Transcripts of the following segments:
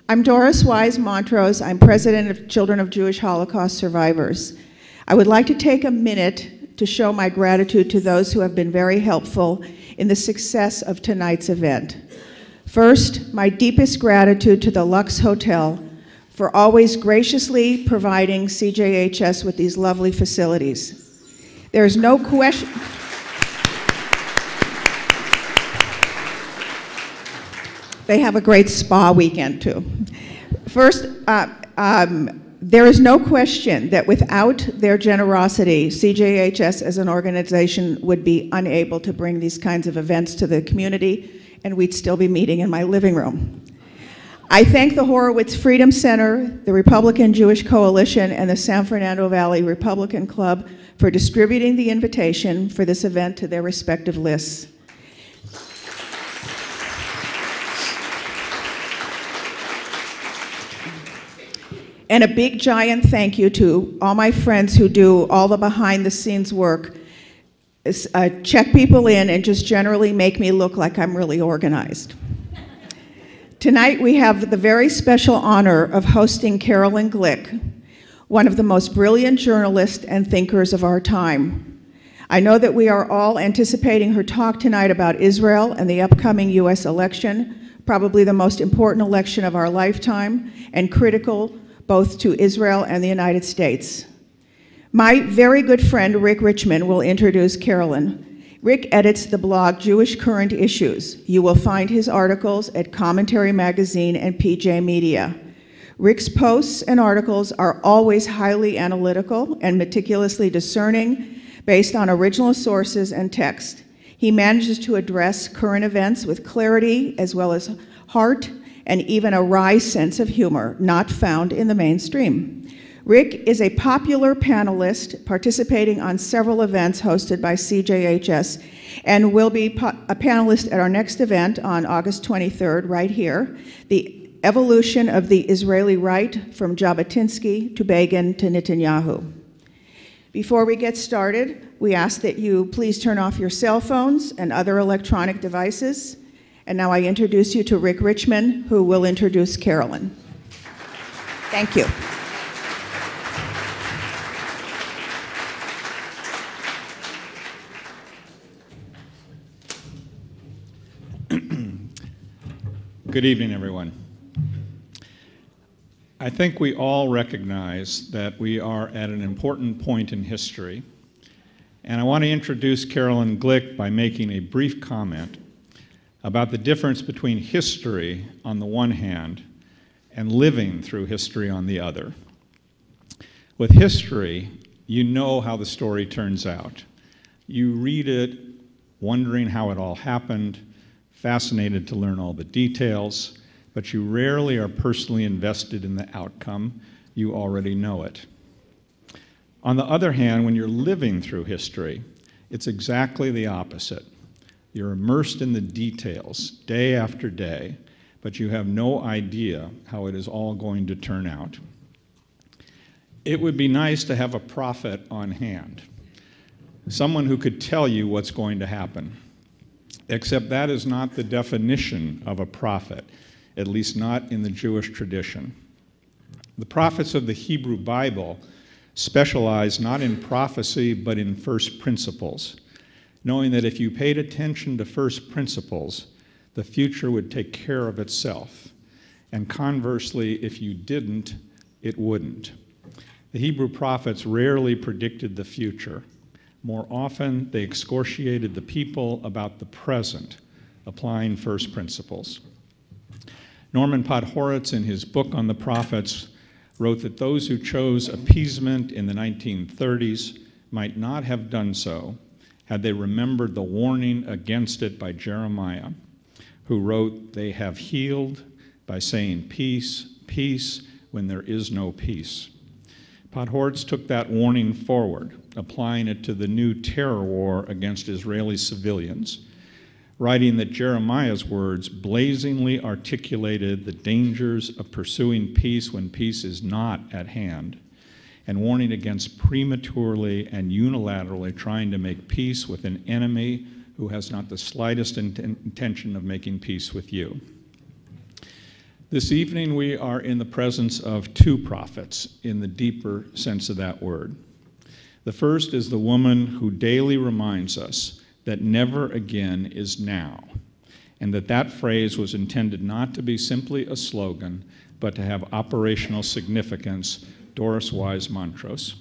I'm Doris Wise Montrose. I'm president of Children of Jewish Holocaust Survivors. I would like to take a minute to show my gratitude to those who have been very helpful in the success of tonight's event. First, my deepest gratitude to the Lux Hotel for always graciously providing CJHS with these lovely facilities. There is no question. They have a great spa weekend too. First, there is no question that without their generosity, CJHS as an organization would be unable to bring these kinds of events to the community, and we'd still be meeting in my living room. I thank the Horowitz Freedom Center, the Republican Jewish Coalition, and the San Fernando Valley Republican Club for distributing the invitation for this event to their respective lists. And a big giant thank you to all my friends who do all the behind the scenes work, check people in and just generally make me look like I'm really organized. Tonight we have the very special honor of hosting Caroline Glick, one of the most brilliant journalists and thinkers of our time. I know that we are all anticipating her talk tonight about Israel and the upcoming US election, probably the most important election of our lifetime and critical both to Israel and the United States. My very good friend Rick Richmond will introduce Caroline. Rick edits the blog Jewish Current Issues. You will find his articles at Commentary Magazine and PJ Media. Rick's posts and articles are always highly analytical and meticulously discerning based on original sources and text. He manages to address current events with clarity as well as heart and even a wry sense of humor not found in the mainstream. Rick is a popular panelist participating on several events hosted by CJHS and will be a panelist at our next event on August 23rd right here, The Evolution of the Israeli Right from Jabotinsky to Begin to Netanyahu. Before we get started, we ask that you please turn off your cell phones and other electronic devices. And now I introduce you to Rick Richmond, who will introduce Caroline. Thank you. Good evening, everyone. I think we all recognize that we are at an important point in history, and I want to introduce Caroline Glick by making a brief comment about the difference between history on the one hand and living through history on the other. With history, you know how the story turns out. You read it wondering how it all happened, fascinated to learn all the details, but you rarely are personally invested in the outcome. You already know it. On the other hand, when you're living through history, it's exactly the opposite. You're immersed in the details day after day, but you have no idea how it is all going to turn out. It would be nice to have a prophet on hand, someone who could tell you what's going to happen. Except that is not the definition of a prophet, at least not in the Jewish tradition. The prophets of the Hebrew Bible specialize not in prophecy, but in first principles, knowing that if you paid attention to first principles, the future would take care of itself. And conversely, if you didn't, it wouldn't. The Hebrew prophets rarely predicted the future. More often, they excoriated the people about the present, applying first principles. Norman Podhoretz, in his book on the prophets, wrote that those who chose appeasement in the 1930s might not have done so had they remembered the warning against it by Jeremiah, who wrote, "They have healed by saying peace, peace, when there is no peace." Podhoretz took that warning forward, applying it to the new terror war against Israeli civilians, writing that Jeremiah's words blazingly articulated the dangers of pursuing peace when peace is not at hand, and warning against prematurely and unilaterally trying to make peace with an enemy who has not the slightest intention of making peace with you. This evening we are in the presence of two prophets in the deeper sense of that word. The first is the woman who daily reminds us that never again is now, and that phrase was intended not to be simply a slogan, but to have operational significance, Doris Wise-Montrose.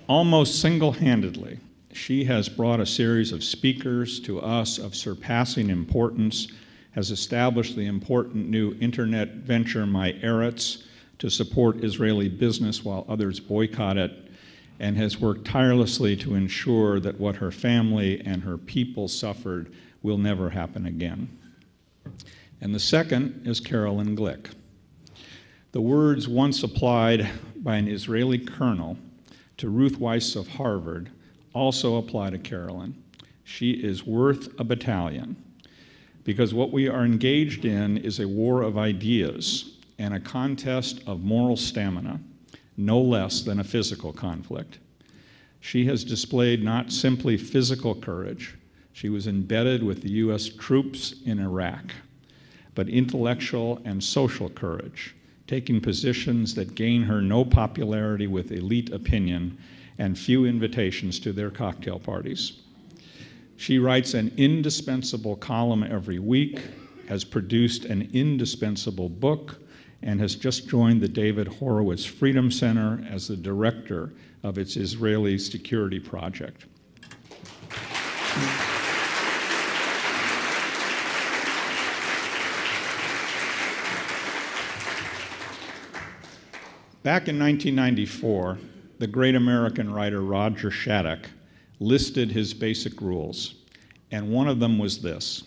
Almost single-handedly, she has brought a series of speakers to us of surpassing importance, has established the important new internet venture MyEretz to support Israeli business while others boycott it, and has worked tirelessly to ensure that what her family and her people suffered will never happen again. And the second is Caroline Glick. The words once applied by an Israeli colonel to Ruth Weiss of Harvard also apply to Caroline. She is worth a battalion, because what we are engaged in is a war of ideas and a contest of moral stamina, no less than a physical conflict. She has displayed not simply physical courage, she was embedded with the US troops in Iraq, but intellectual and social courage, taking positions that gain her no popularity with elite opinion and few invitations to their cocktail parties. She writes an indispensable column every week, has produced an indispensable book, and has just joined the David Horowitz Freedom Center as the director of its Israeli security project. Back in 1994, the great American writer Roger Shattuck listed his basic rules, and one of them was this: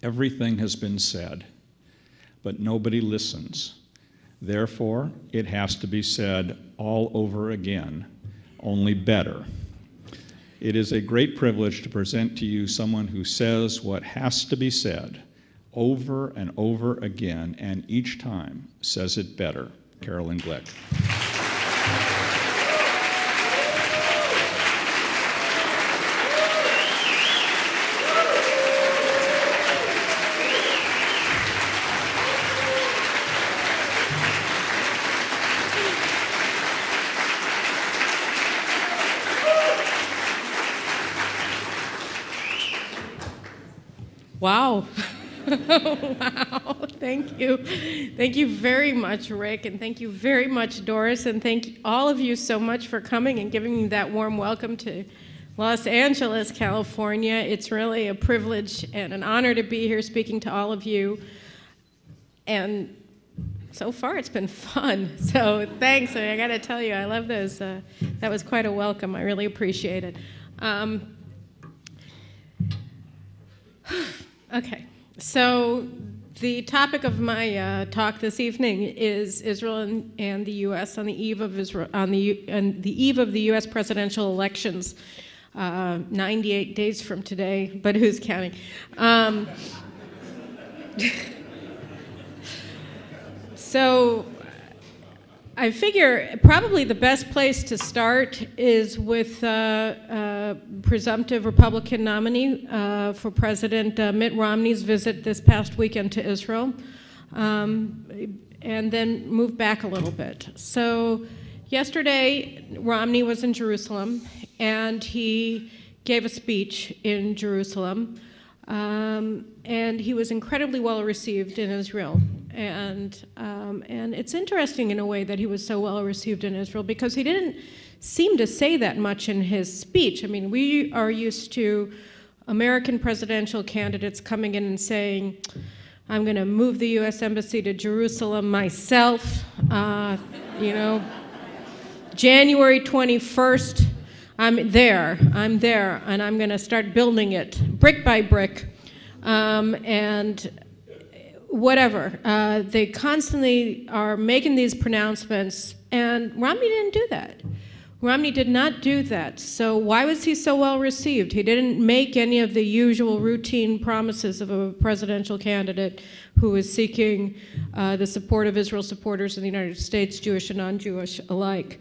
everything has been said, but nobody listens. Therefore, it has to be said all over again, only better. It is a great privilege to present to you someone who says what has to be said over and over again, and each time says it better. Caroline Glick. Wow. Wow, thank you. Thank you very much, Rick, and thank you very much, Doris, and thank all of you so much for coming and giving me that warm welcome to Los Angeles, California. It's really a privilege and an honor to be here speaking to all of you, and so far it's been fun, so thanks. I gotta tell you, I love those. That was quite a welcome. I really appreciate it. Okay. So the topic of my talk this evening is Israel and the U.S. on the eve of the U.S. presidential elections, 98 days from today, but who's counting? So I figure probably the best place to start is with presumptive Republican nominee for President Mitt Romney's visit this past weekend to Israel, and then move back a little bit. So yesterday, Romney was in Jerusalem, and he gave a speech in Jerusalem, and he was incredibly well received in Israel. And it's interesting in a way that he was so well received in Israel, because he didn't seem to say that much in his speech. I mean, we are used to American presidential candidates coming in and saying, I'm going to move the U.S. Embassy to Jerusalem myself, you know, January 21st, I'm there, and I'm going to start building it brick by brick, and whatever. They constantly are making these pronouncements, and Romney didn't do that. Romney did not do that. So why was he so well received? He didn't make any of the usual routine promises of a presidential candidate who is seeking the support of Israel supporters in the United States, Jewish and non-Jewish alike.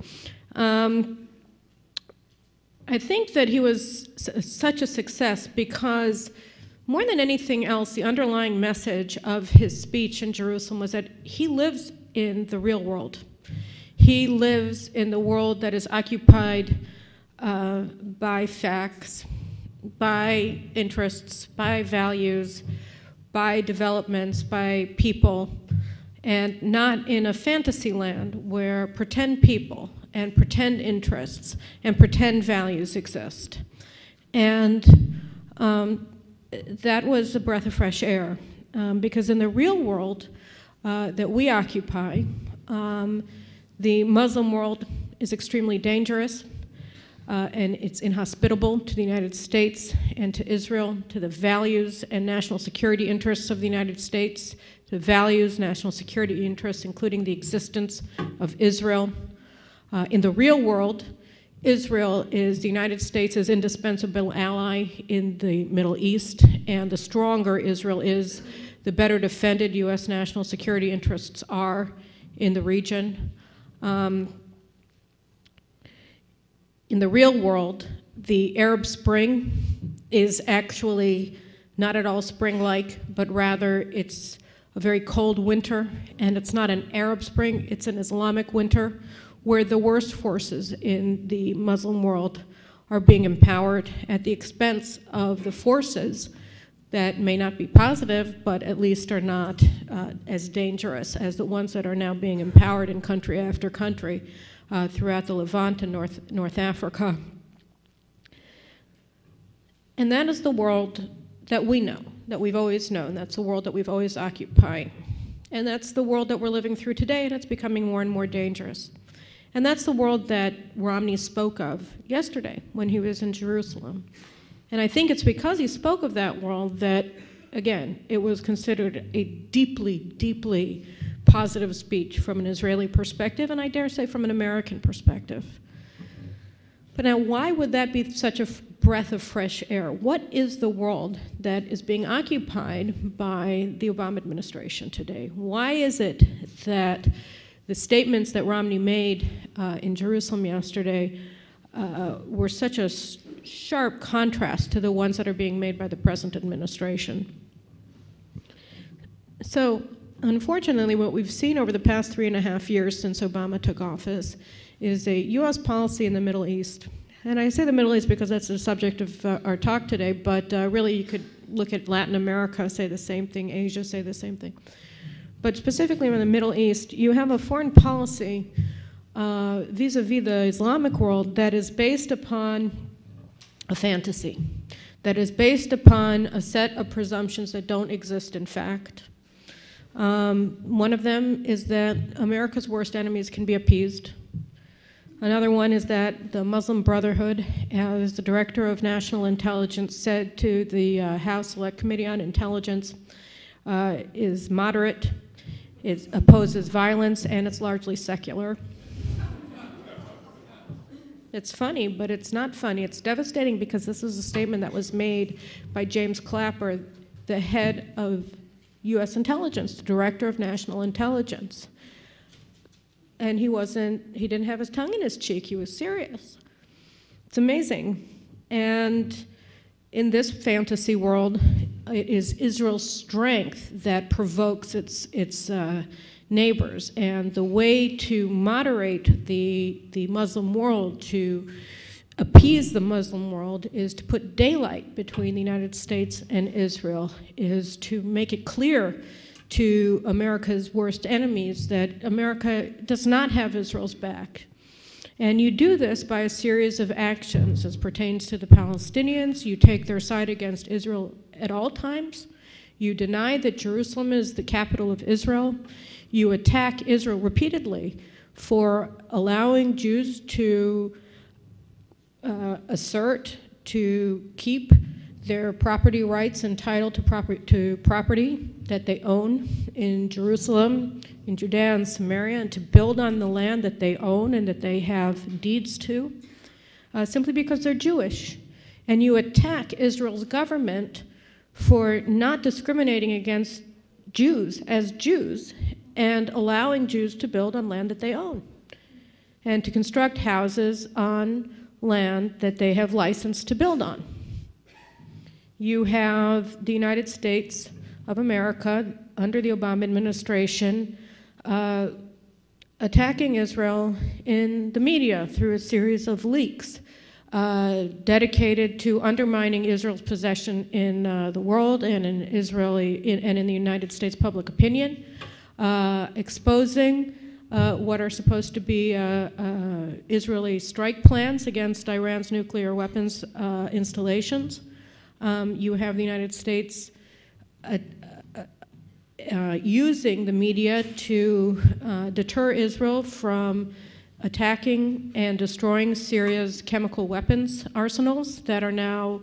I think that he was such a success because more than anything else, the underlying message of his speech in Jerusalem was that he lives in the real world. He lives in the world that is occupied by facts, by interests, by values, by developments, by people, and not in a fantasy land where pretend people and pretend interests and pretend values exist. And that was a breath of fresh air, because in the real world that we occupy, the Muslim world is extremely dangerous, and it's inhospitable to the United States and to Israel, to the values and national security interests of the United States, to values, national security interests, including the existence of Israel. In the real world, Israel is the United States' indispensable ally in the Middle East, and the stronger Israel is, the better defended U.S. national security interests are in the region. In the real world, the Arab Spring is actually not at all spring-like, but rather it's a very cold winter, and it's not an Arab Spring, it's an Islamic winter, where the worst forces in the Muslim world are being empowered at the expense of the forces that may not be positive, but at least are not as dangerous as the ones that are now being empowered in country after country throughout the Levant and North Africa. And that is the world that we know, that we've always known. That's the world that we've always occupied. And that's the world that we're living through today, and it's becoming more and more dangerous. And that's the world that Romney spoke of yesterday when he was in Jerusalem. And I think it's because he spoke of that world that, again, it was considered a deeply, deeply positive speech from an Israeli perspective, and I dare say from an American perspective. But now, why would that be such a breath of fresh air? What is the world that is being occupied by the Obama administration today? Why is it that the statements that Romney made in Jerusalem yesterday were such a sharp contrast to the ones that are being made by the present administration? So, unfortunately, what we've seen over the past 3.5 years since Obama took office is a U.S. policy in the Middle East. And I say the Middle East because that's the subject of our talk today, but really you could look at Latin America, say the same thing, Asia, say the same thing. But specifically in the Middle East, you have a foreign policy vis-a-vis the Islamic world that is based upon a fantasy, that is based upon a set of presumptions that don't exist in fact. One of them is that America's worst enemies can be appeased. Another one is that the Muslim Brotherhood, as the Director of National Intelligence said to the House Select Committee on Intelligence, is moderate, it opposes violence, and it's largely secular. It's funny, but it's not funny. It's devastating because this is a statement that was made by James Clapper, the head of U.S. intelligence, the Director of National Intelligence. And he didn't have his tongue in his cheek, he was serious. It's amazing. And in this fantasy world, it is Israel's strength that provokes its neighbors. And the way to moderate the Muslim world, to appease the Muslim world, is to put daylight between the United States and Israel, is to make it clear to America's worst enemies that America does not have Israel's back. And you do this by a series of actions as pertains to the Palestinians. You take their side against Israel at all times. You deny that Jerusalem is the capital of Israel. You attack Israel repeatedly for allowing Jews to assert, to keep their property rights and title to property that they own in Jerusalem, in Judea and Samaria, and to build on the land that they own and that they have deeds to, simply because they're Jewish. And you attack Israel's government for not discriminating against Jews as Jews and allowing Jews to build on land that they own and to construct houses on land that they have license to build on. You have the United States of America under the Obama administration attacking Israel in the media through a series of leaks dedicated to undermining Israel's possession in the world and in and in the United States public opinion, exposing what are supposed to be Israeli strike plans against Iran's nuclear weapons installations. You have the United States using the media to deter Israel from attacking and destroying Syria's chemical weapons arsenals that are now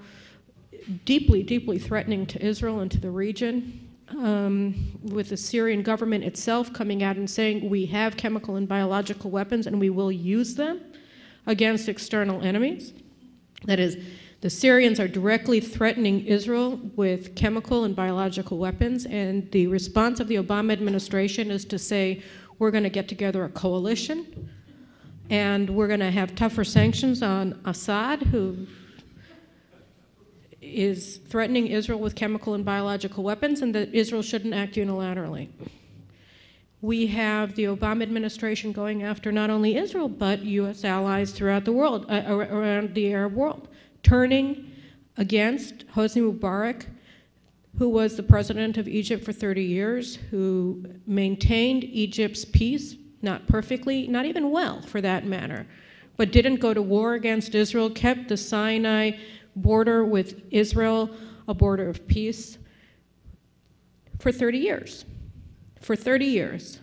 deeply, deeply threatening to Israel and to the region, with the Syrian government itself coming out and saying we have chemical and biological weapons and we will use them against external enemies. That is, the Syrians are directly threatening Israel with chemical and biological weapons, and the response of the Obama administration is to say, we're going to get together a coalition, and we're going to have tougher sanctions on Assad, who is threatening Israel with chemical and biological weapons, and that Israel shouldn't act unilaterally. We have the Obama administration going after not only Israel, but U.S. allies throughout the world, around the Arab world, turning against Hosni Mubarak, who was the president of Egypt for 30 years, who maintained Egypt's peace, not perfectly, not even well for that matter, but didn't go to war against Israel, kept the Sinai border with Israel a border of peace for 30 years. For 30 years.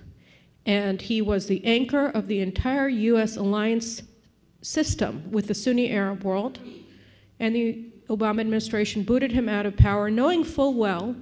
And he was the anchor of the entire U.S. alliance system with the Sunni Arab world. And the Obama administration booted him out of power, knowing full well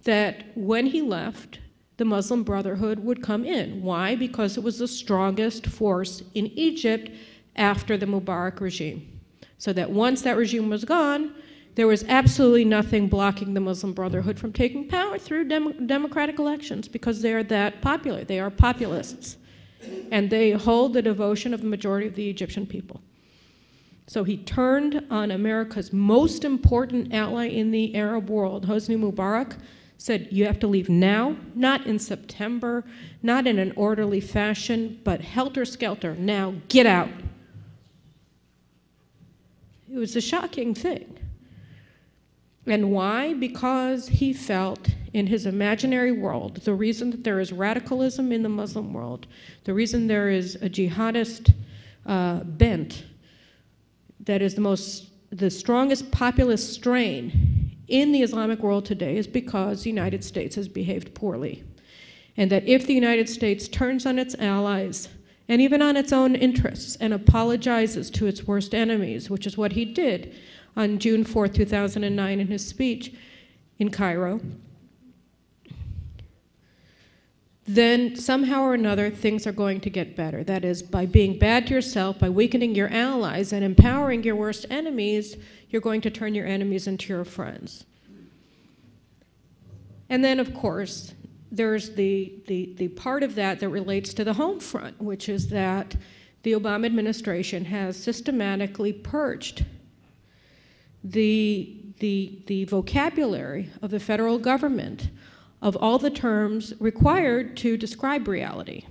that when he left, the Muslim Brotherhood would come in. Why? Because it was the strongest force in Egypt after the Mubarak regime. So that once that regime was gone, there was absolutely nothing blocking the Muslim Brotherhood from taking power through democratic elections, because they are that popular. They are populists. And they hold the devotion of the majority of the Egyptian people. So he turned on America's most important ally in the Arab world, Hosni Mubarak, said, you have to leave now, not in September, not in an orderly fashion, but helter-skelter, now, get out. It was a shocking thing. And why? Because he felt in his imaginary world, the reason that there is radicalism in the Muslim world, the reason there is a jihadist bent that is the strongest populist strain in the Islamic world today is because the United States has behaved poorly. And that if the United States turns on its allies and even on its own interests and apologizes to its worst enemies, which is what he did on June 4th, 2009 in his speech in Cairo, then somehow or another things are going to get better. That is, by being bad to yourself, by weakening your allies and empowering your worst enemies, you're going to turn your enemies into your friends. And then, of course, there's the part of that that relates to the home front, which is that the Obama administration has systematically purged the vocabulary of the federal government of all the terms required to describe reality.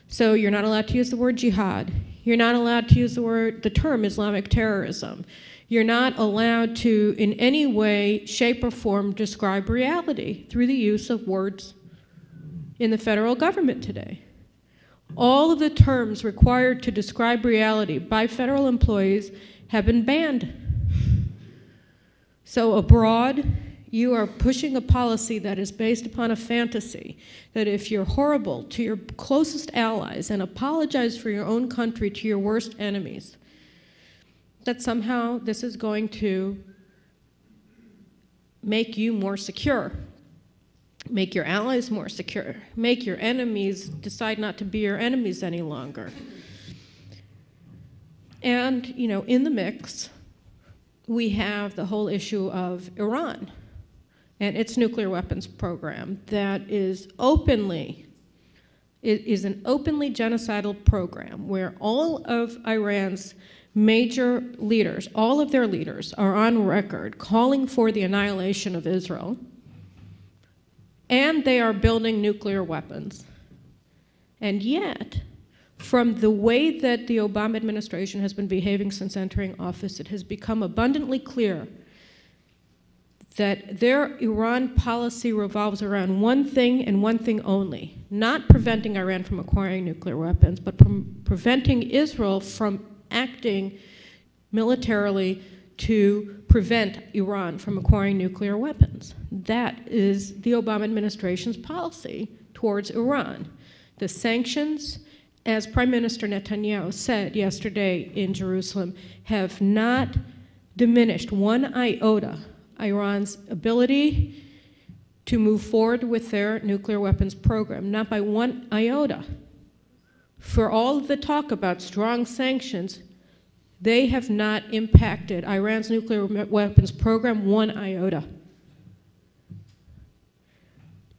So you're not allowed to use the word jihad. You're not allowed to use the term Islamic terrorism. You're not allowed to in any way, shape, or form describe reality through the use of words in the federal government today. All of the terms required to describe reality by federal employees have been banned. So abroad, you are pushing a policy that is based upon a fantasy that if you're horrible to your closest allies and apologize for your own country to your worst enemies, that somehow this is going to make you more secure, make your allies more secure, make your enemies decide not to be your enemies any longer. And, you know, in the mix, we have the whole issue of Iran and its nuclear weapons program that is openly It is an openly genocidal program where all of Iran's major leaders, all of their leaders, are on record calling for the annihilation of Israel, and they are building nuclear weapons. And yet, from the way that the Obama administration has been behaving since entering office, it has become abundantly clear that their Iran policy revolves around one thing and one thing only, not preventing Iran from acquiring nuclear weapons, but preventing Israel from acting militarily to prevent Iran from acquiring nuclear weapons. That is the Obama administration's policy towards Iran. The sanctions, as Prime Minister Netanyahu said yesterday in Jerusalem, have not diminished one iota Iran's ability to move forward with their nuclear weapons program, not by one iota. For all of the talk about strong sanctions, they have not impacted Iran's nuclear weapons program one iota.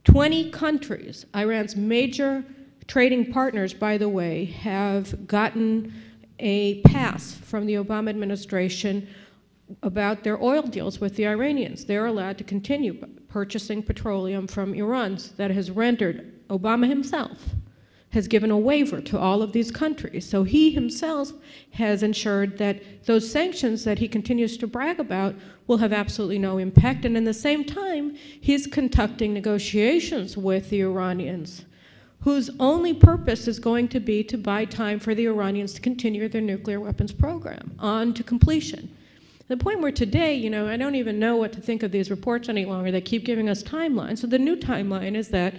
20 countries, Iran's major trading partners, by the way, have gotten a pass from the Obama administration about their oil deals with the Iranians. They're allowed to continue purchasing petroleum from Iran. That has rendered Obama himself has given a waiver to all of these countries. So he himself has ensured that those sanctions that he continues to brag about will have absolutely no impact. And in the same time, he's conducting negotiations with the Iranians, whose only purpose is going to be to buy time for the Iranians to continue their nuclear weapons program on to completion. The point where today, I don't even know what to think of these reports any longer. They keep giving us timelines. So the new timeline is that,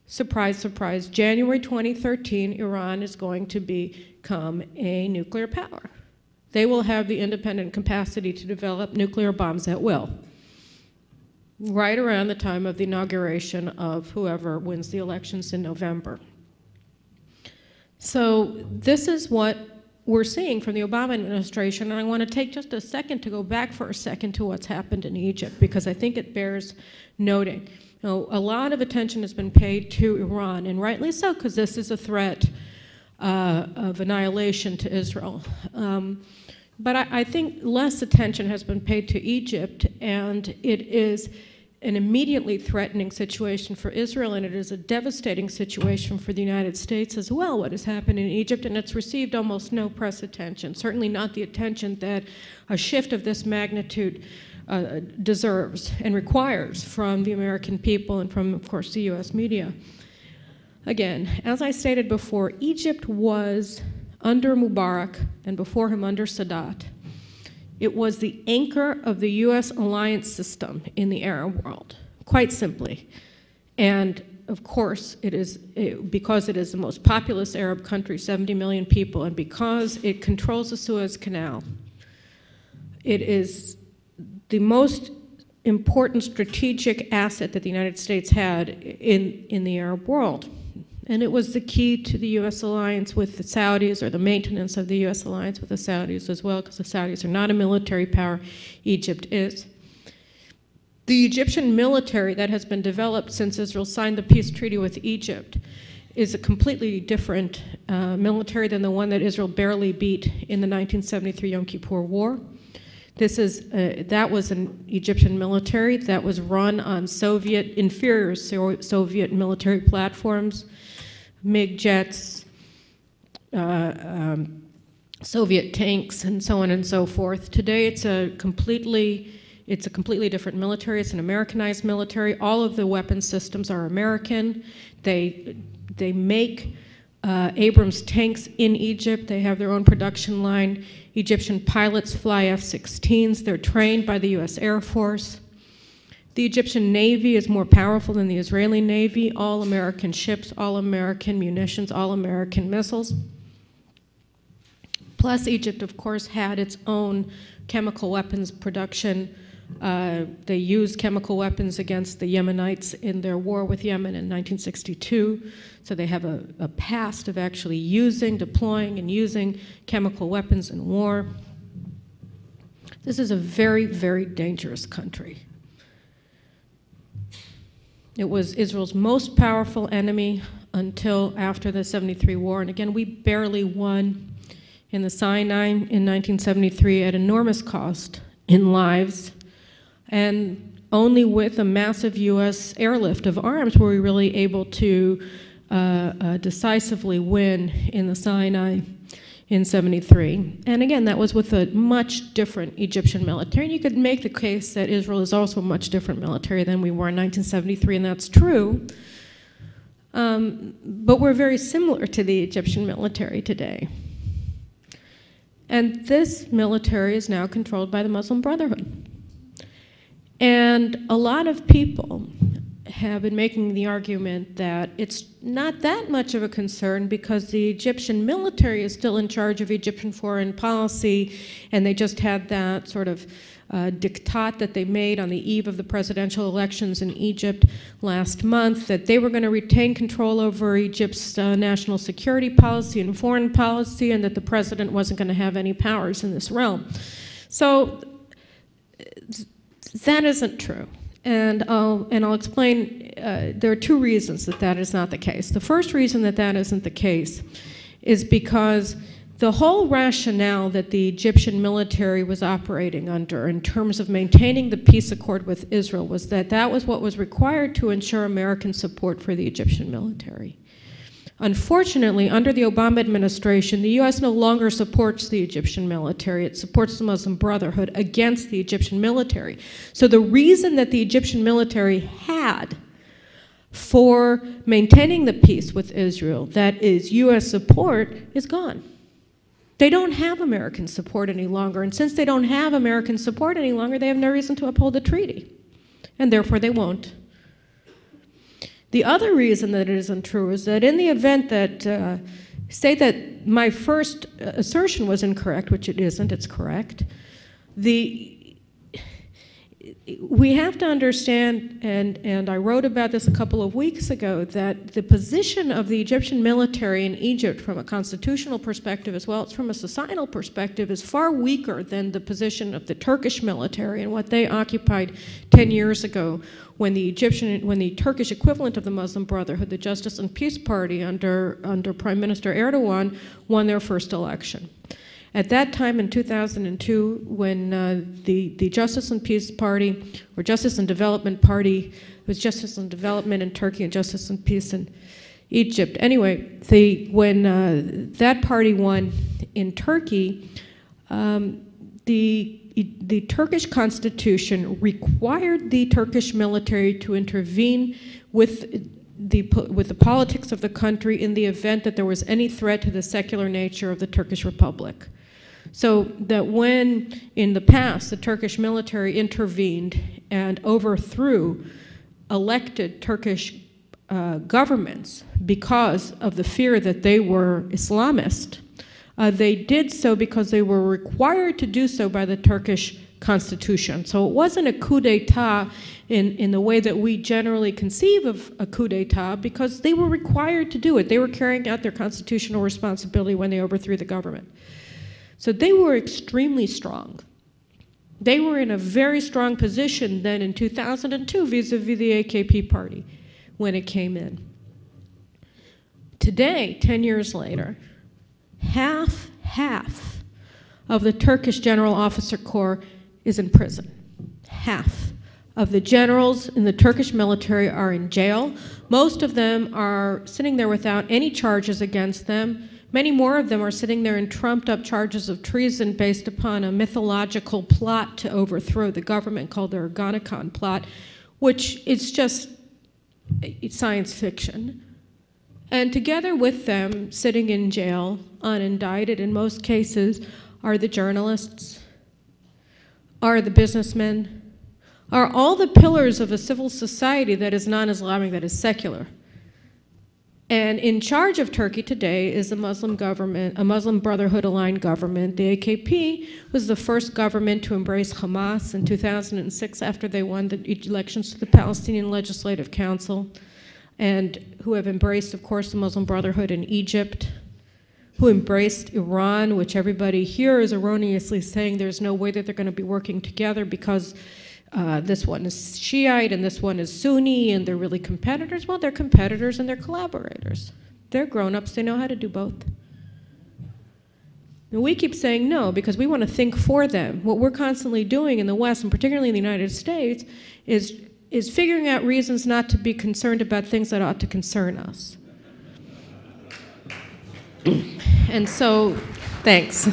surprise, surprise, January 2013, Iran is going to become a nuclear power. They will have the independent capacity to develop nuclear bombs at will, right around the time of the inauguration of whoever wins the elections in November. So this is what we're seeing from the Obama administration, and I want to take just a second to go back for a second to what's happened in Egypt, because I think it bears noting. A lot of attention has been paid to Iran, and rightly so, because this is a threat of annihilation to Israel. But I think less attention has been paid to Egypt, and it is an immediately threatening situation for Israel, and it is a devastating situation for the United States as well, what has happened in Egypt, and it's received almost no press attention, certainly not the attention that a shift of this magnitude deserves and requires from the American people and from, of course, the US media. Again, as I stated before, Egypt was under Mubarak and before him under Sadat. It was the anchor of the US alliance system in the Arab world, quite simply. And of course, because it is the most populous Arab country, 70 million people, and because it controls the Suez Canal, it is the most important strategic asset that the United States had in the Arab world. And it was the key to the US alliance with the Saudis, or the maintenance of the US alliance with the Saudis as well, because the Saudis are not a military power, Egypt is. The Egyptian military that has been developed since Israel signed the peace treaty with Egypt is a completely different military than the one that Israel barely beat in the 1973 Yom Kippur War. That was an Egyptian military that was run on inferior Soviet military platforms, MiG jets, Soviet tanks, and so on and so forth. Today, it's a completely different military. It's an Americanized military. All of the weapon systems are American. They make Abrams tanks in Egypt. They have their own production line. Egyptian pilots fly F-16s. They're trained by the US Air Force. The Egyptian Navy is more powerful than the Israeli Navy. All American ships, all American munitions, all American missiles. Plus, Egypt, of course, had its own chemical weapons production. They used chemical weapons against the Yemenites in their war with Yemen in 1962. So they have a past of actually deploying and using chemical weapons in war. This is a very, very dangerous country. It was Israel's most powerful enemy until after the 73 war. And again, we barely won in the Sinai in 1973 at enormous cost in lives, and only with a massive U.S. airlift of arms were we really able to decisively win in the Sinai in 73. And again, that was with a much different Egyptian military. And you could make the case that Israel is also a much different military than we were in 1973, and that's true. But we're very similar to the Egyptian military today. And this military is now controlled by the Muslim Brotherhood. And a lot of people have been making the argument that it's not that much of a concern because the Egyptian military is still in charge of Egyptian foreign policy, and they just had that sort of diktat that they made on the eve of the presidential elections in Egypt last month, that they were going to retain control over Egypt's national security policy and foreign policy, and that the president wasn't going to have any powers in this realm. So that isn't true. And I'll explain, there are two reasons that that is not the case. The first reason that that isn't the case is because the whole rationale that the Egyptian military was operating under in terms of maintaining the peace accord with Israel was that that was what was required to ensure American support for the Egyptian military. Unfortunately, under the Obama administration, the U.S. no longer supports the Egyptian military. It supports the Muslim Brotherhood against the Egyptian military. So the reason that the Egyptian military had for maintaining the peace with Israel, that is U.S. support, is gone. They don't have American support any longer, and since they don't have American support any longer, they have no reason to uphold the treaty, and therefore they won't. The other reason that it isn't true is that in the event that, say that my first assertion was incorrect, which it isn't, it's correct, we have to understand, and I wrote about this a couple of weeks ago, that the position of the Egyptian military in Egypt from a constitutional perspective as well as from a societal perspective is far weaker than the position of the Turkish military and what they occupied 10 years ago when the Turkish equivalent of the Muslim Brotherhood, the Justice and Peace Party under Prime Minister Erdogan, won their first election. At that time in 2002, when the Justice and Peace Party, or Justice and Development Party, it was Justice and Development in Turkey and Justice and Peace in Egypt. Anyway, when that party won in Turkey, the Turkish constitution required the Turkish military to intervene with the politics of the country in the event that there was any threat to the secular nature of the Turkish Republic. So that when, in the past, the Turkish military intervened and overthrew elected Turkish governments because of the fear that they were Islamist, they did so because they were required to do so by the Turkish constitution. So it wasn't a coup d'etat in the way that we generally conceive of a coup d'etat, because they were required to do it. They were carrying out their constitutional responsibility when they overthrew the government. So they were extremely strong. They were in a very strong position then in 2002 vis-a-vis the AKP party when it came in. Today, 10 years later, half of the Turkish General Officer Corps is in prison. Half of the generals in the Turkish military are in jail. Most of them are sitting there without any charges against them. Many more of them are sitting there in trumped-up charges of treason based upon a mythological plot to overthrow the government called the Ergenekon plot, which is just science fiction. And together with them, sitting in jail, unindicted in most cases, are the journalists, are the businessmen, are all the pillars of a civil society that is non-Islamic, that is secular. And in charge of Turkey today is a Muslim government, a Muslim Brotherhood-aligned government. The AKP was the first government to embrace Hamas in 2006 after they won the elections to the Palestinian Legislative Council, and who have embraced, of course, the Muslim Brotherhood in Egypt, who embraced Iran, which everybody here is erroneously saying there's no way that they're going to be working together because this one is Shiite and this one is Sunni, and they're really competitors. Well, they're competitors and they're collaborators. They're grown-ups, they know how to do both. And we keep saying no because we want to think for them. What we're constantly doing in the West, and particularly in the United States, is figuring out reasons not to be concerned about things that ought to concern us. And so, thanks.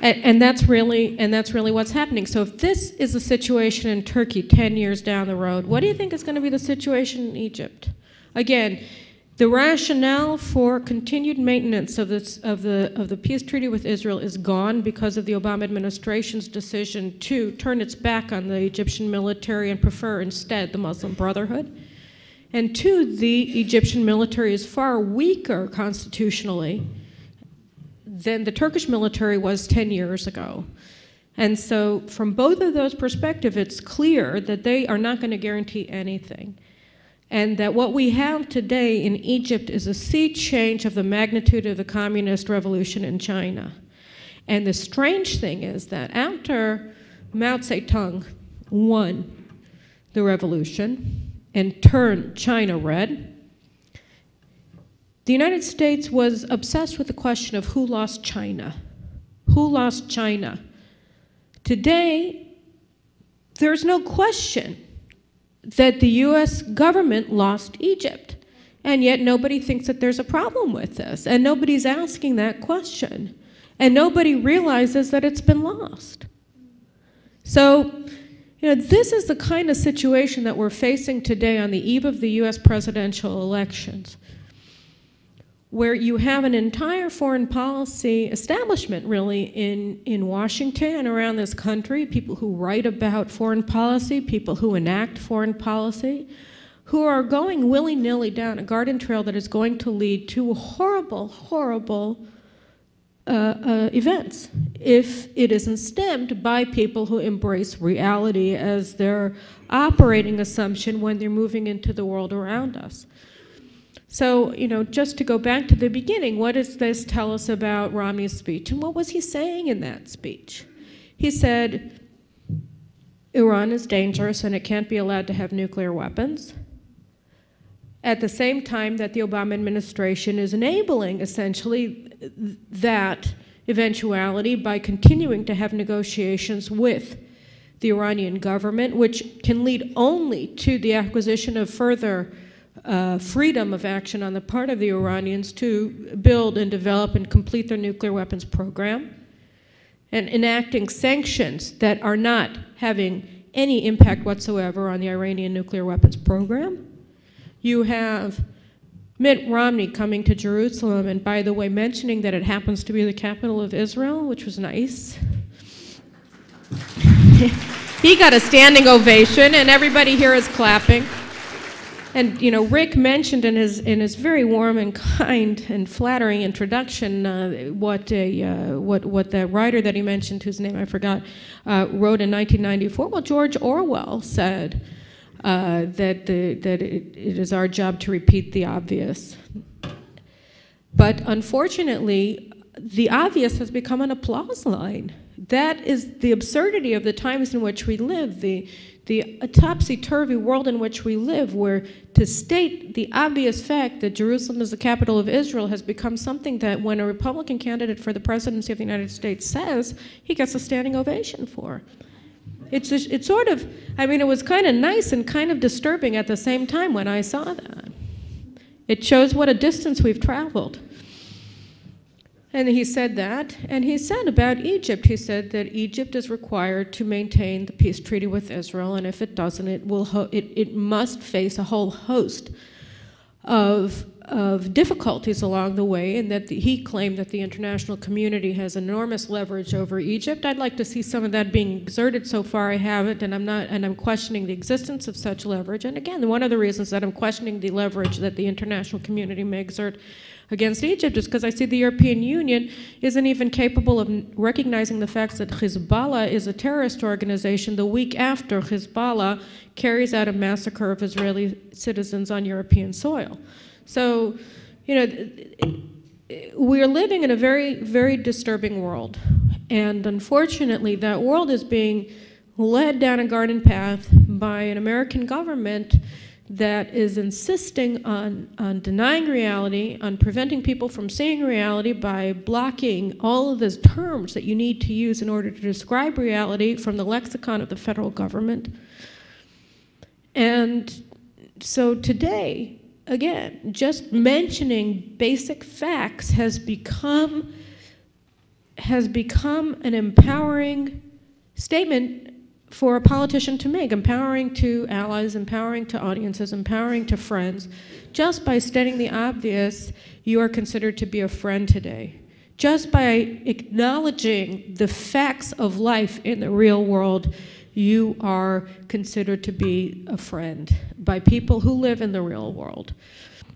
And that's really what's happening. So if this is the situation in Turkey 10 years down the road, what do you think is going to be the situation in Egypt? Again, the rationale for continued maintenance of the peace treaty with Israel is gone because of the Obama administration's decision to turn its back on the Egyptian military and prefer instead the Muslim Brotherhood. And two, the Egyptian military is far weaker constitutionally than the Turkish military was 10 years ago. And so from both of those perspectives, it's clear that they are not going to guarantee anything. And that what we have today in Egypt is a sea change of the magnitude of the communist revolution in China. And the strange thing is that after Mao Zedong won the revolution and turned China red, the United States was obsessed with the question of who lost China. Who lost China? Today, there's no question that the US government lost Egypt. And yet nobody thinks that there's a problem with this. And nobody's asking that question. And nobody realizes that it's been lost. So, this is the kind of situation that we're facing today on the eve of the US presidential elections, where you have an entire foreign policy establishment really in Washington and around this country, people who write about foreign policy, people who enact foreign policy, who are going willy-nilly down a garden trail that is going to lead to horrible, horrible events if it isn't stemmed by people who embrace reality as their operating assumption when they're moving into the world around us. So, just to go back to the beginning, what does this tell us about Romney's speech? And what was he saying in that speech? He said, Iran is dangerous and it can't be allowed to have nuclear weapons. At the same time that the Obama administration is enabling, essentially, that eventuality by continuing to have negotiations with the Iranian government, which can lead only to the acquisition of further freedom of action on the part of the Iranians to build and develop and complete their nuclear weapons program, and enacting sanctions that are not having any impact whatsoever on the Iranian nuclear weapons program. You have Mitt Romney coming to Jerusalem, and by the way, mentioning that it happens to be the capital of Israel, which was nice. He got a standing ovation, and everybody here is clapping. And Rick mentioned in his very warm and kind and flattering introduction what the writer that he mentioned, whose name I forgot, wrote in 1994. Well, George Orwell said that it is our job to repeat the obvious. But unfortunately, the obvious has become an applause line. That is the absurdity of the times in which we live, the topsy-turvy world in which we live, where to state the obvious fact that Jerusalem is the capital of Israel has become something that when a Republican candidate for the presidency of the United States says, he gets a standing ovation for. It's sort of, it was kind of nice and kind of disturbing at the same time when I saw that. It shows what a distance we've traveled. And he said that, and he said about Egypt, he said that Egypt is required to maintain the peace treaty with Israel, and if it doesn't, it must face a whole host of difficulties along the way, and that he claimed that the international community has enormous leverage over Egypt. I'd like to see some of that being exerted. So far I haven't, and I'm questioning the existence of such leverage. And again, one of the reasons that I'm questioning the leverage that the international community may exert against Egypt is because I see the European Union isn't even capable of recognizing the fact that Hezbollah is a terrorist organization the week after Hezbollah carries out a massacre of Israeli citizens on European soil. So, we're living in a very, very disturbing world. And unfortunately, that world is being led down a garden path by an American government that is insisting on denying reality, on preventing people from seeing reality by blocking all of the terms that you need to use in order to describe reality from the lexicon of the federal government. And so today, again, just mentioning basic facts has become an empowering statement for a politician to make, empowering to allies, empowering to audiences, empowering to friends. Just by stating the obvious, you are considered to be a friend today. Just by acknowledging the facts of life in the real world, you are considered to be a friend by people who live in the real world.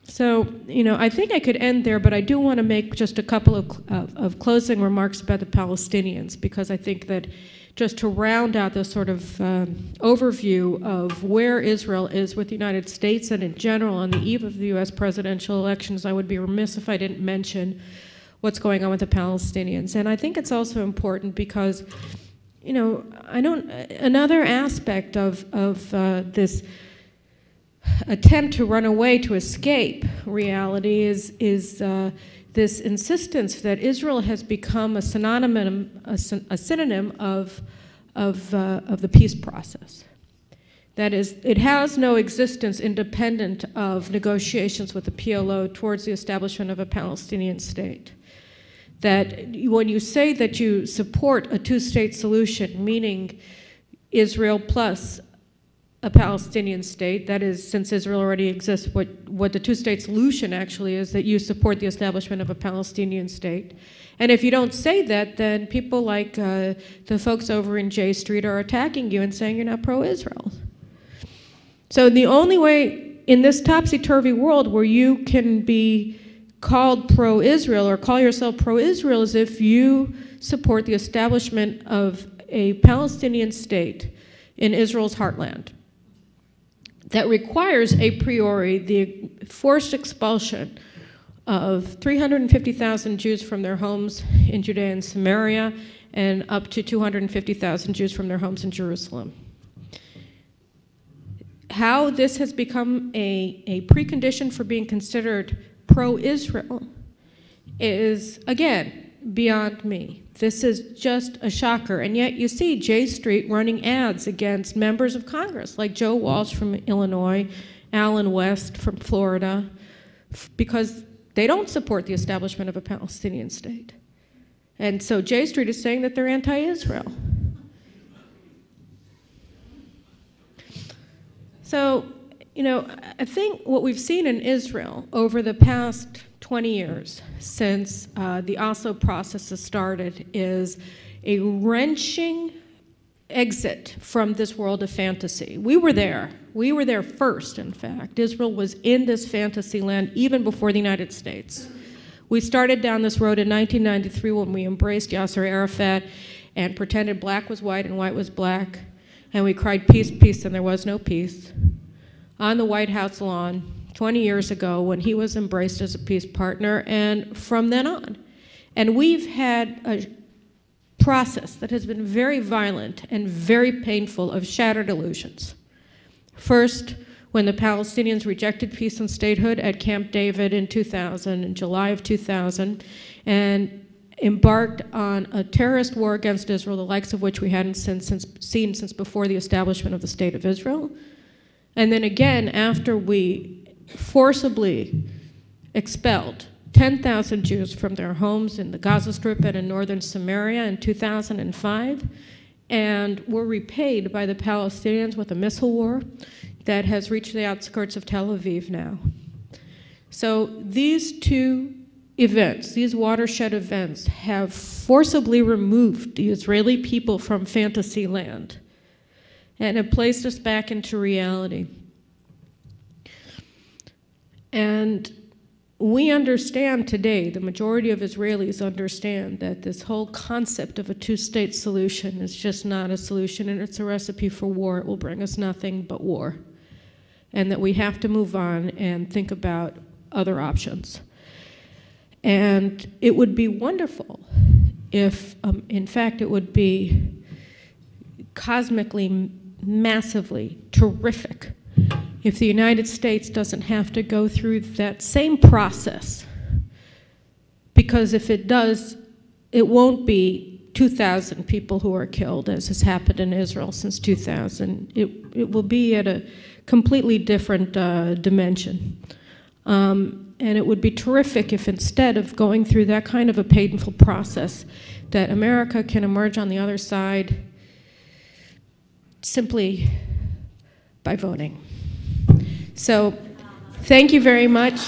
So, I think I could end there, but I do want to make just a couple of closing remarks about the Palestinians, because I think that just to round out this sort of overview of where Israel is with the United States and in general on the eve of the U.S. presidential elections, I would be remiss if I didn't mention what's going on with the Palestinians. And I think it's also important because, another aspect of this attempt to run away, to escape reality is this insistence that Israel has become a synonym of the peace process. That is, it has no existence independent of negotiations with the PLO towards the establishment of a Palestinian state. That when you say that you support a two-state solution, meaning Israel plus a Palestinian state, that is, since Israel already exists, what the two-state solution actually is, that you support the establishment of a Palestinian state. And if you don't say that, then people like the folks over in J Street are attacking you and saying you're not pro-Israel. So the only way in this topsy-turvy world where you can be called pro-Israel or call yourself pro-Israel is if you support the establishment of a Palestinian state in Israel's heartland. That requires a priori the forced expulsion of 350,000 Jews from their homes in Judea and Samaria and up to 250,000 Jews from their homes in Jerusalem. How this has become a precondition for being considered pro-Israel is, again, beyond me. This is just a shocker. And yet you see J Street running ads against members of Congress like Joe Walsh from Illinois, Alan West from Florida, because they don't support the establishment of a Palestinian state. And so J Street is saying that they're anti-Israel. So, I think what we've seen in Israel over the past 20 years since the Oslo process has started is a wrenching exit from this world of fantasy. We were there. We were there first, in fact. Israel was in this fantasy land even before the United States. We started down this road in 1993 when we embraced Yasser Arafat and pretended black was white and white was black, and we cried peace, peace, and there was no peace on the White House lawn 20 years ago when he was embraced as a peace partner, and from then on. And we've had a process that has been very violent and very painful of shattered illusions. First, when the Palestinians rejected peace and statehood at Camp David in 2000, in July of 2000, and embarked on a terrorist war against Israel, the likes of which we hadn't seen since before the establishment of the State of Israel. And then again, after we forcibly expelled 10,000 Jews from their homes in the Gaza Strip and in northern Samaria in 2005, and were repaid by the Palestinians with a missile war that has reached the outskirts of Tel Aviv now. So these two events, these watershed events, have forcibly removed the Israeli people from fantasy land and have placed us back into reality. And we understand today, the majority of Israelis understand that this whole concept of a two-state solution is just not a solution, and it's a recipe for war. It will bring us nothing but war. And that we have to move on and think about other options. And it would be wonderful if, in fact, it would be cosmically, massively terrific if the United States doesn't have to go through that same process. Because if it does, it won't be 2,000 people who are killed, as has happened in Israel since 2000. It will be at a completely different dimension. And it would be terrific if instead of going through that kind of a painful process, that America can emerge on the other side simply by voting. So, thank you very much.